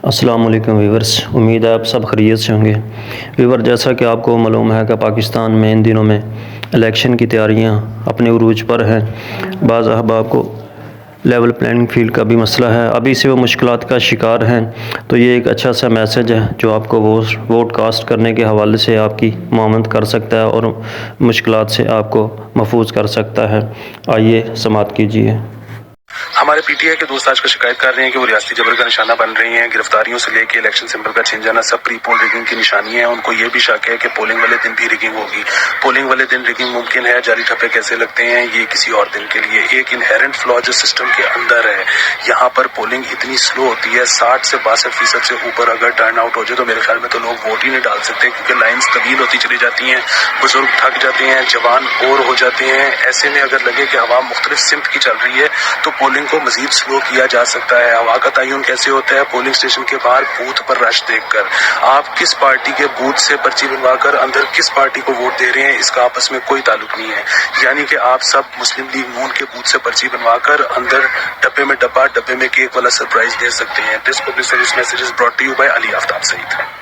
السلام علیکم ویورز، امید ہے آپ سب خیریت سے ہوں گے۔ ویور، جیسا کہ آپ کو معلوم ہے کہ پاکستان میں ان دنوں میں الیکشن کی تیاریاں اپنے عروج پر ہیں۔ بعض احباب کو لیول پلیننگ فیلڈ کا بھی مسئلہ ہے، ابھی سے وہ مشکلات کا شکار ہیں، تو یہ ایک اچھا سا میسج ہے جو آپ کو ووٹ کاسٹ کرنے کے حوالے سے آپ کی معاونت کر سکتا ہے اور مشکلات سے آپ کو محفوظ کر سکتا ہے۔ آئیے سماعت کیجیے۔ ہمارے پی ٹی آئی کے دوست آج کل شکایت کر رہے ہیں کہ وہ ریاستی جبر کا نشانہ بن رہی ہیں۔ گرفتاریوں سے لے کے الیکشن سمبل کا چھن جانا سب پری پول ریگنگ کی نشانی ہے۔ ان کو یہ بھی شک ہے کہ پولنگ والے دن بھی ریگنگ ہوگی۔ پولنگ والے دن ریگنگ ممکن ہے، جعلی ٹھپے کیسے لگتے ہیں یہ کسی اور دن کے لیے۔ ایک انہیرنٹ فلا جو سسٹم کے اندر ہے، یہاں پر پولنگ اتنی سلو ہوتی ہے، 60 سے 62% سے اوپر اگر ٹرن آؤٹ ہو جائے تو میرے خیال میں تو لوگ ووٹ ہی نہیں ڈال سکتے، کیونکہ لائنز طویل ہوتی چلی جاتی ہیں، بزرگ تھک جاتے ہیں، جوان بور ہو جاتے ہیں۔ ایسے میں اگر لگے کہ ہوا مختلف سمت کی چل رہی ہے تو پولنگ کو مزید سلو کیا جا سکتا ہے۔ ہوا کا تعین کیسے ہوتا ہے؟ پولنگ اسٹیشن کے باہر بوتھ پر رش دیکھ کر۔ آپ کس پارٹی کے بوتھ سے پرچی بنوا کر اندر کس پارٹی کو ووٹ دے رہے ہیں، اس کا آپس میں کوئی تعلق نہیں ہے۔ یعنی کہ آپ سب مسلم لیگ نون کے بوتھ سے پرچی بنوا کر اندر ڈبے میں ڈبہ، ڈبے میں کیک والا سرپرائز دے سکتے ہیں۔ This public service message is brought to you by Ali Aftab Saeed.